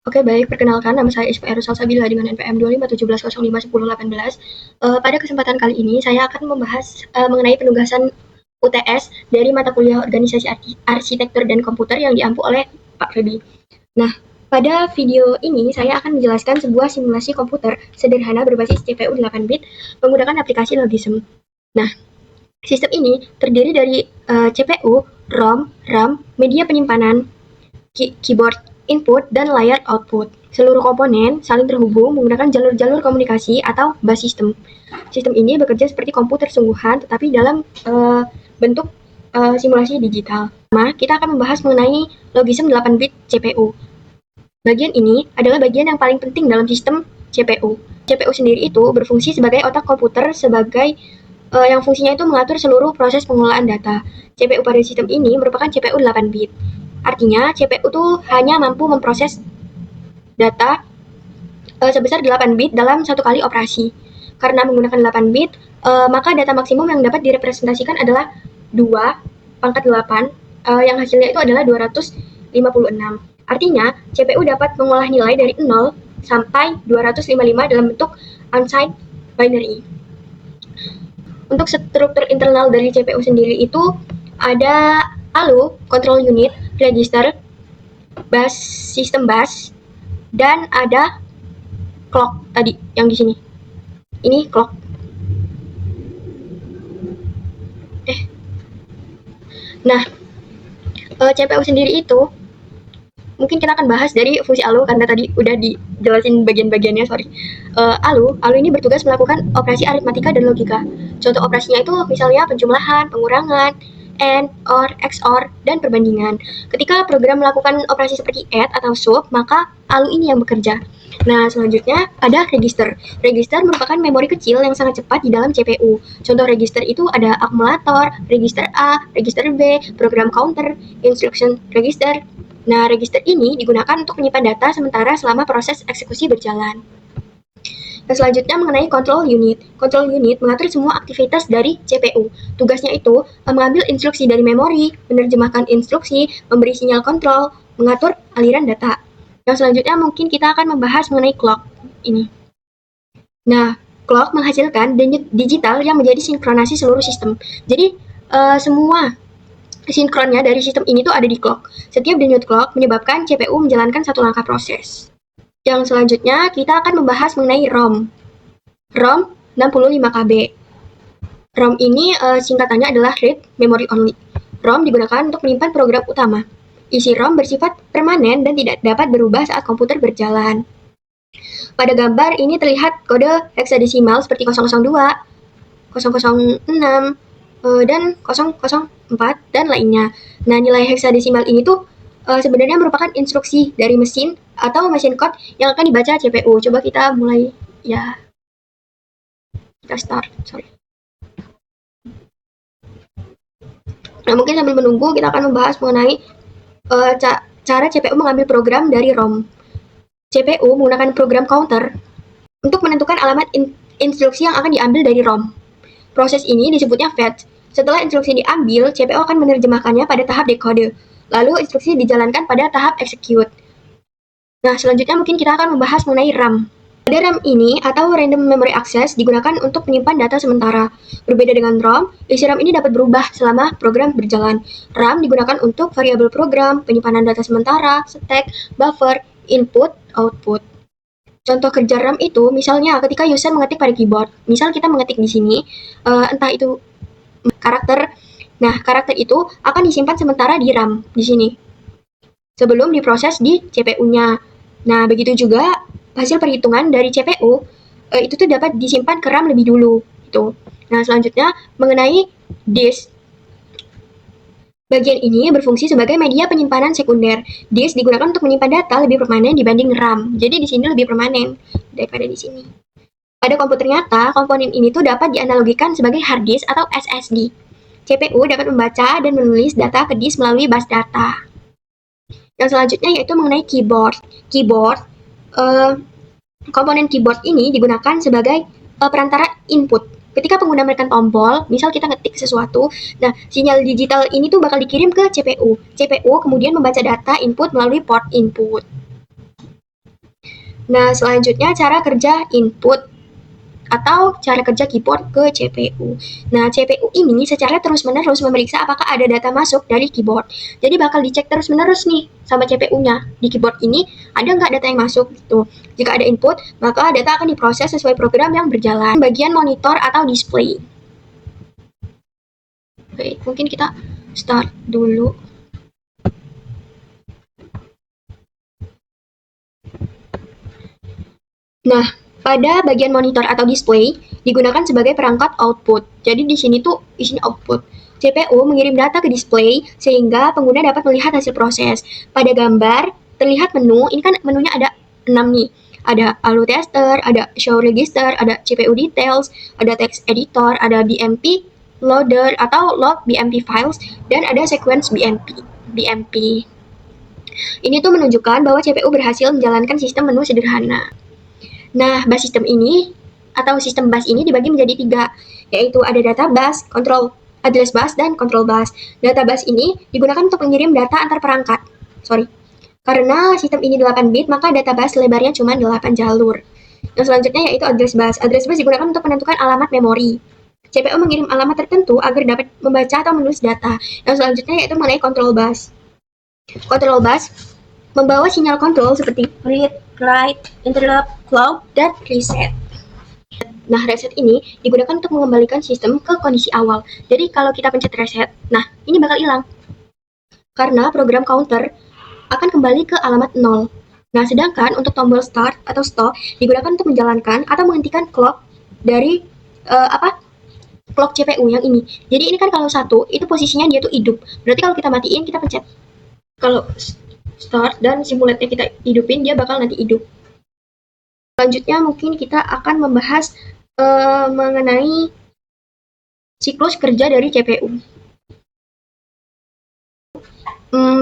Oke, baik. Perkenalkan, nama saya Ismail Salsabila dengan NPM 2517051018. Pada kesempatan kali ini, saya akan membahas mengenai penugasan UTS dari mata kuliah Organisasi Arsitektur dan Komputer yang diampu oleh Pak Febi. Nah, pada video ini saya akan menjelaskan sebuah simulasi komputer sederhana berbasis CPU 8-bit menggunakan aplikasi Logism. Nah, sistem ini terdiri dari CPU, ROM, RAM, media penyimpanan, keyboard input, dan layar output. Seluruh komponen saling terhubung menggunakan jalur-jalur komunikasi atau bus system. Sistem ini bekerja seperti komputer sungguhan, tetapi dalam bentuk simulasi digital. Pertama, kita akan membahas mengenai Logism 8-bit CPU. Bagian ini adalah bagian yang paling penting dalam sistem CPU. CPU sendiri itu berfungsi sebagai otak komputer sebagai yang fungsinya itu mengatur seluruh proses pengolahan data. CPU pada sistem ini merupakan CPU 8-bit. Artinya, CPU itu hanya mampu memproses data sebesar 8 bit dalam satu kali operasi. Karena menggunakan 8 bit, maka data maksimum yang dapat direpresentasikan adalah 2 × 8, yang hasilnya itu adalah 256. Artinya, CPU dapat mengolah nilai dari 0 sampai 255 dalam bentuk unsigned binary. Untuk struktur internal dari CPU sendiri itu ada ALU, control unit, register, bus, sistem bus, dan ada clock tadi yang di sini. Ini clock. Nah, CPU sendiri itu mungkin kita akan bahas dari fungsi ALU karena tadi udah dijelasin bagian-bagiannya, sorry. ALU ini bertugas melakukan operasi aritmatika dan logika. Contoh operasinya itu misalnya penjumlahan, pengurangan, AND, OR, XOR, dan perbandingan. Ketika program melakukan operasi seperti add atau sub, maka ALU ini yang bekerja. Nah, selanjutnya ada register. Register merupakan memori kecil yang sangat cepat di dalam CPU. Contoh register itu ada akumulator, register A, register B, program counter, instruction register. Nah, register ini digunakan untuk menyimpan data sementara selama proses eksekusi berjalan. Dan selanjutnya mengenai control unit. Control unit mengatur semua aktivitas dari CPU. Tugasnya itu mengambil instruksi dari memori, menerjemahkan instruksi, memberi sinyal kontrol, mengatur aliran data. Yang selanjutnya mungkin kita akan membahas mengenai clock ini. Nah, clock menghasilkan denyut digital yang menjadi sinkronasi seluruh sistem. Jadi, semua sinkronnya dari sistem ini tuh ada di clock. Setiap denyut clock menyebabkan CPU menjalankan satu langkah proses. Yang selanjutnya kita akan membahas mengenai ROM. ROM 65 KB. ROM ini singkatannya adalah Read Memory Only. ROM digunakan untuk menyimpan program utama. Isi ROM bersifat permanen dan tidak dapat berubah saat komputer berjalan. Pada gambar ini terlihat kode heksadesimal seperti 002, 006, dan 004 dan lainnya. Nah, nilai heksadesimal ini tuh sebenarnya merupakan instruksi dari mesin atau mesin code yang akan dibaca CPU. Coba kita mulai, ya. Kita start, sorry. Nah, mungkin sambil menunggu kita akan membahas mengenai cara CPU mengambil program dari ROM. CPU menggunakan program counter untuk menentukan alamat instruksi yang akan diambil dari ROM. Proses ini disebutnya fetch. Setelah instruksi diambil, CPU akan menerjemahkannya pada tahap decode. Lalu instruksi dijalankan pada tahap execute. Nah, selanjutnya mungkin kita akan membahas mengenai RAM. Pada RAM ini atau Random Memory Access digunakan untuk menyimpan data sementara. Berbeda dengan ROM, isi RAM ini dapat berubah selama program berjalan. RAM digunakan untuk variabel program, penyimpanan data sementara, stack, buffer, input, output. Contoh kerja RAM itu misalnya ketika user mengetik pada keyboard. Misal kita mengetik di sini, entah itu karakter. Nah, karakter itu akan disimpan sementara di RAM, di sini. Sebelum diproses di CPU-nya. Nah, begitu juga hasil perhitungan dari CPU, itu tuh dapat disimpan ke RAM lebih dulu. Gitu. Nah, selanjutnya mengenai disk. Bagian ini berfungsi sebagai media penyimpanan sekunder. Disk digunakan untuk menyimpan data lebih permanen dibanding RAM. Jadi di sini lebih permanen daripada di sini. Pada komputer nyata, komponen ini tuh dapat dianalogikan sebagai hard disk atau SSD. CPU dapat membaca dan menulis data ke disk melalui bus data. Yang selanjutnya yaitu mengenai keyboard. Komponen keyboard ini digunakan sebagai perantara input. Ketika pengguna menekan tombol, misal kita ngetik sesuatu, nah sinyal digital ini tuh bakal dikirim ke CPU. CPU kemudian membaca data input melalui port input. Nah, selanjutnya cara kerja input atau cara kerja keyboard ke CPU. Nah, CPU ini secara terus-menerus memeriksa apakah ada data masuk dari keyboard. Jadi bakal dicek terus-menerus nih sama CPU-nya. Di keyboard ini ada nggak data yang masuk gitu. Jika ada input, maka data akan diproses sesuai program yang berjalan. Bagian monitor atau display. Oke, mungkin kita start dulu. Nah, pada bagian monitor atau display digunakan sebagai perangkat output. Jadi di sini tuh isinya output. CPU mengirim data ke display sehingga pengguna dapat melihat hasil proses. Pada gambar terlihat menu, ini kan menunya ada 6 nih. Ada ALU tester, ada show register, ada CPU details, ada text editor, ada BMP loader atau log BMP files, dan ada sequence BMP. Ini tuh menunjukkan bahwa CPU berhasil menjalankan sistem menu sederhana. Nah, bus sistem ini atau sistem bus ini dibagi menjadi 3, yaitu ada data bus, control address bus, dan control bus. Data bus ini digunakan untuk mengirim data antar perangkat. Karena sistem ini 8 bit, maka data bus lebarnya cuma 8 jalur. Yang selanjutnya yaitu address bus. Address bus digunakan untuk menentukan alamat memori. CPU mengirim alamat tertentu agar dapat membaca atau menulis data. Yang selanjutnya yaitu mengenai control bus. Control bus membawa sinyal kontrol seperti read, write, interrupt, clock, dan reset. Nah, reset ini digunakan untuk mengembalikan sistem ke kondisi awal. Jadi kalau kita pencet reset, nah ini bakal hilang. Karena program counter akan kembali ke alamat 0. Nah, sedangkan untuk tombol start atau stop digunakan untuk menjalankan atau menghentikan clock dari clock CPU yang ini. Jadi ini kan kalau 1, itu posisinya dia tuh hidup. Berarti kalau kita matiin, kita pencet. Kalau start dan simulate-nya kita hidupin, dia bakal nanti hidup. Selanjutnya mungkin kita akan membahas mengenai siklus kerja dari CPU.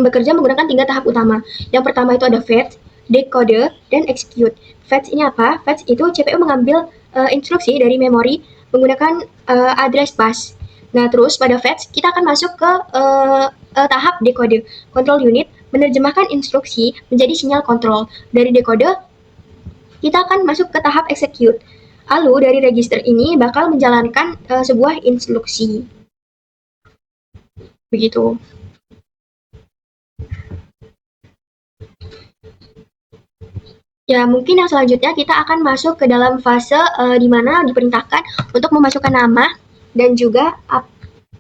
Bekerja menggunakan 3 tahap utama. Yang pertama itu ada fetch, decode, dan execute. Fetch ini apa? Fetch itu CPU mengambil instruksi dari memori menggunakan address bus. Nah, terus pada fetch kita akan masuk ke tahap decode. Control unit menerjemahkan instruksi menjadi sinyal kontrol. Dari decode kita akan masuk ke tahap execute. Lalu dari register ini bakal menjalankan sebuah instruksi. Begitu. Ya, mungkin yang selanjutnya kita akan masuk ke dalam fase di mana diperintahkan untuk memasukkan nama dan juga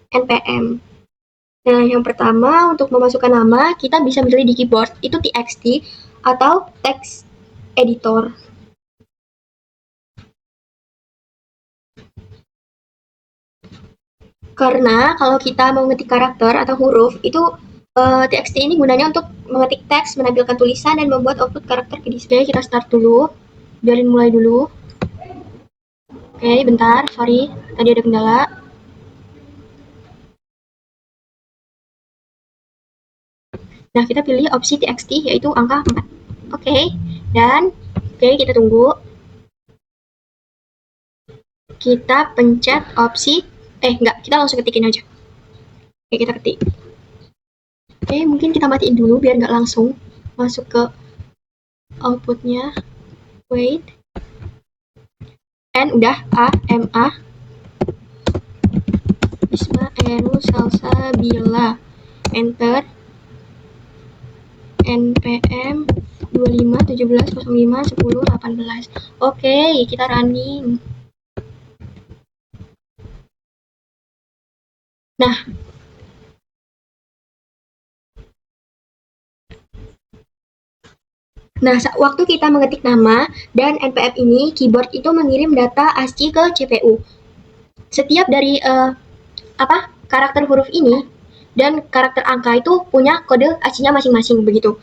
npm. Nah, yang pertama untuk memasukkan nama, kita bisa pilih di keyboard, itu txt atau text editor. Karena kalau kita mau ngetik karakter atau huruf, itu txt ini gunanya untuk mengetik teks, menampilkan tulisan, dan membuat output karakter ke display. Kita start dulu, biarin mulai dulu. Oke, bentar, sorry, tadi ada kendala. Nah, kita pilih opsi txt, yaitu angka 4. Oke, dan kita tunggu. Kita pencet opsi, kita langsung ketikin aja. Oke, kita ketik. Oke, mungkin kita matiin dulu biar nggak langsung masuk ke outputnya. Wait. N udah, A, M, A. Bisma, Eru, Salsabila. Enter. NPM 25 17 05 10 18. Oke, kita running. Nah, waktu kita mengetik nama dan npm ini, keyboard itu mengirim data ASCII ke CPU. Setiap dari karakter huruf ini dan karakter angka itu punya kode ASCII-nya masing-masing begitu.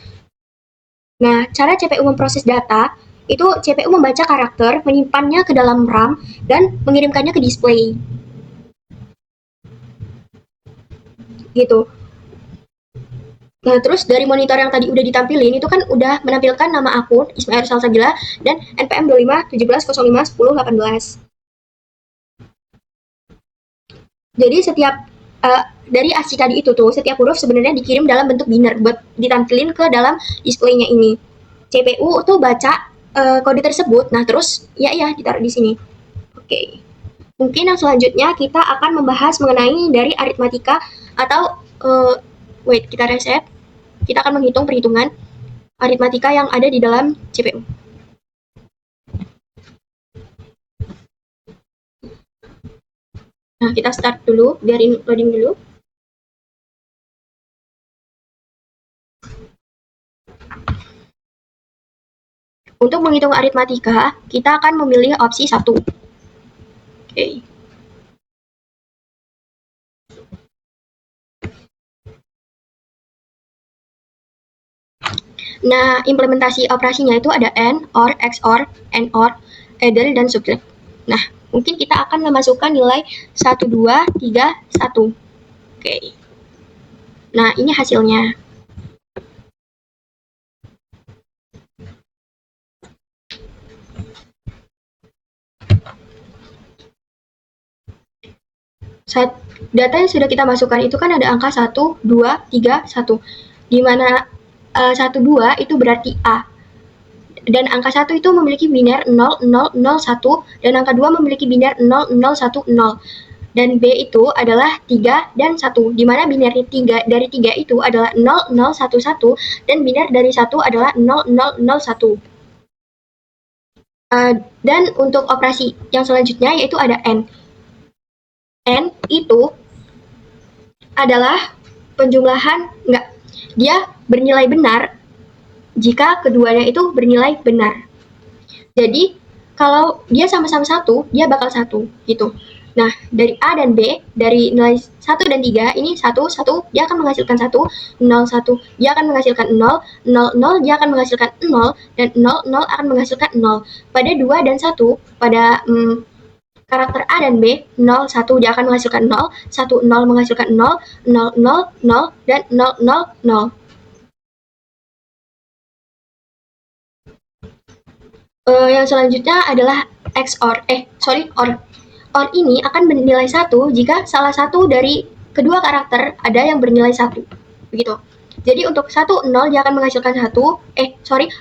Nah, cara CPU memproses data itu CPU membaca karakter, menyimpannya ke dalam RAM, dan mengirimkannya ke display. Gitu. Nah, terus dari monitor yang tadi udah ditampilin, itu kan udah menampilkan nama akun, Ismail Salsabila, dan NPM 25 17 05 10 18. Jadi setiap dari ASCII tadi itu tuh, setiap huruf sebenarnya dikirim dalam bentuk biner buat ditampilin ke dalam displaynya ini. CPU tuh baca kode tersebut. Nah, terus ya ditaruh di sini. Oke. Mungkin yang selanjutnya kita akan membahas mengenai dari aritmatika atau wait, kita reset. Kita akan menghitung perhitungan aritmatika yang ada di dalam CPU. Nah, kita start dulu, biarin loading dulu. Untuk menghitung aritmatika, kita akan memilih opsi 1. Oke. Nah, implementasi operasinya itu ada AND, OR, XOR, AND, OR, ADDER, dan subtract. Nah, mungkin kita akan memasukkan nilai 1, 2, 3, 1. Oke. Nah, ini hasilnya. Data yang sudah kita masukkan itu kan ada angka 1, 2, 3, 1. Di mana 1, 2 itu berarti A. Dan angka 1 itu memiliki biner 0, 0, 0, 1. Dan angka 2 memiliki biner 0, 0, 1, 0. Dan B itu adalah 3 dan 1. Di mana biner 3 dari 3 itu adalah 0, 0, 1, 1. Dan biner dari 1 adalah 0, 0, 0, 1. Dan untuk operasi yang selanjutnya yaitu ada AND. AND itu adalah penjumlahan, dia bernilai benar jika keduanya itu bernilai benar. Jadi kalau dia sama-sama 1, dia bakal 1 gitu. Nah, dari A dan B, dari nilai 1 dan 3, ini 1, 1, dia akan menghasilkan 1, 0, 1, dia akan menghasilkan 0, 0, 0, dia akan menghasilkan 0, dan 0, 0 akan menghasilkan 0. Pada 2 dan 1, pada karakter A dan B, 0, 1 dia akan menghasilkan 0, 1, 0 menghasilkan 0, 0, 0, 0, dan 0, 0, 0. Yang selanjutnya adalah XOR, OR. OR ini akan bernilai 1 jika salah satu dari kedua karakter ada yang bernilai 1. Begitu. Jadi untuk 1, 0 dia akan menghasilkan 1, 0,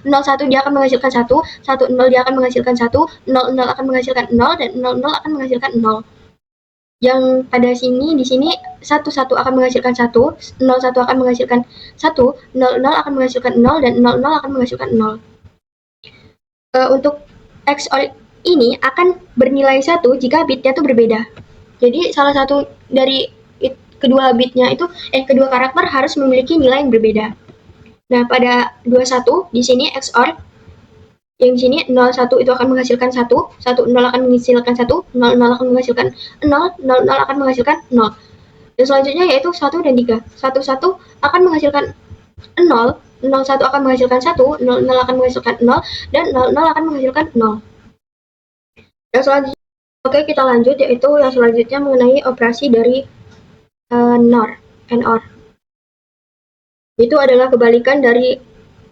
1 dia akan menghasilkan 1, 1, 0 dia akan menghasilkan 1, 0, 0 akan menghasilkan 0, dan 0, 0 akan menghasilkan 0. Yang pada sini, di sini 1, 1 akan menghasilkan 1, 0, 1 akan menghasilkan 1, 0, 0 akan menghasilkan 0, dan 0, 0 akan menghasilkan 0. Untuk XOR ini akan bernilai 1 jika bitnya itu berbeda. Jadi salah satu dari kedua bitnya itu, kedua karakter harus memiliki nilai yang berbeda. Nah, pada 21 di sini XOR yang di sini 01 itu akan menghasilkan 1, 10 akan menghasilkan 1, 00 akan menghasilkan 0, 00 akan menghasilkan 0. Dan selanjutnya yaitu 1 dan 3. 11 akan menghasilkan 0, 01 akan menghasilkan 1, 00 akan menghasilkan 0, dan 00 akan menghasilkan 0. Yang selanjutnya, oke, kita lanjut, yaitu yang selanjutnya mengenai operasi dari NOR, NOR. Itu adalah kebalikan dari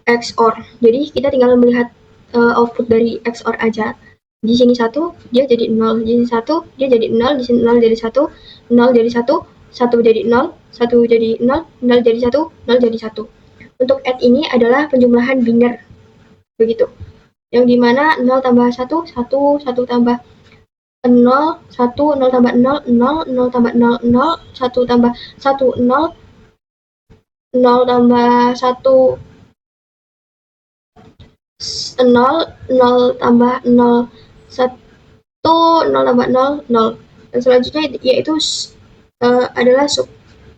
XOR. Jadi kita tinggal melihat output dari XOR aja. Di sini 1, dia jadi 0. Di sini 1, dia jadi 0. Di sini 0 jadi 1, 0 jadi 1, 1 jadi 0, 1 jadi 0, 0 jadi 1, 0 jadi 1. Untuk add ini adalah penjumlahan biner. Begitu. Yang dimana 0 tambah 1, 1, 1 tambah 0, 1, 0 tambah 0, 0, 0 tambah 0, 0, 1 tambah 1, 0, 0 tambah 1, 0, 0 tambah 0, 1, 0 tambah 0, 0. Dan selanjutnya yaitu adalah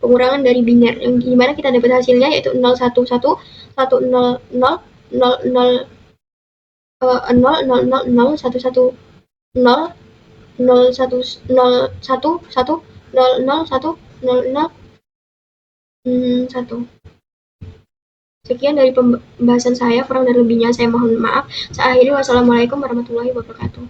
pengurangan dari biner, yang dimana kita dapat hasilnya yaitu 0, 1, 1, 1, 0, 0, 0, 0, 0, 0, 0, 0, 1, 1, 0, 0, 1, 0, 1, 1, 0, 0, 1, 0, 0, 1. Sekian dari pembahasan saya, kurang dan lebihnya saya mohon maaf. Saya akhiri, wassalamualaikum warahmatullahi wabarakatuh.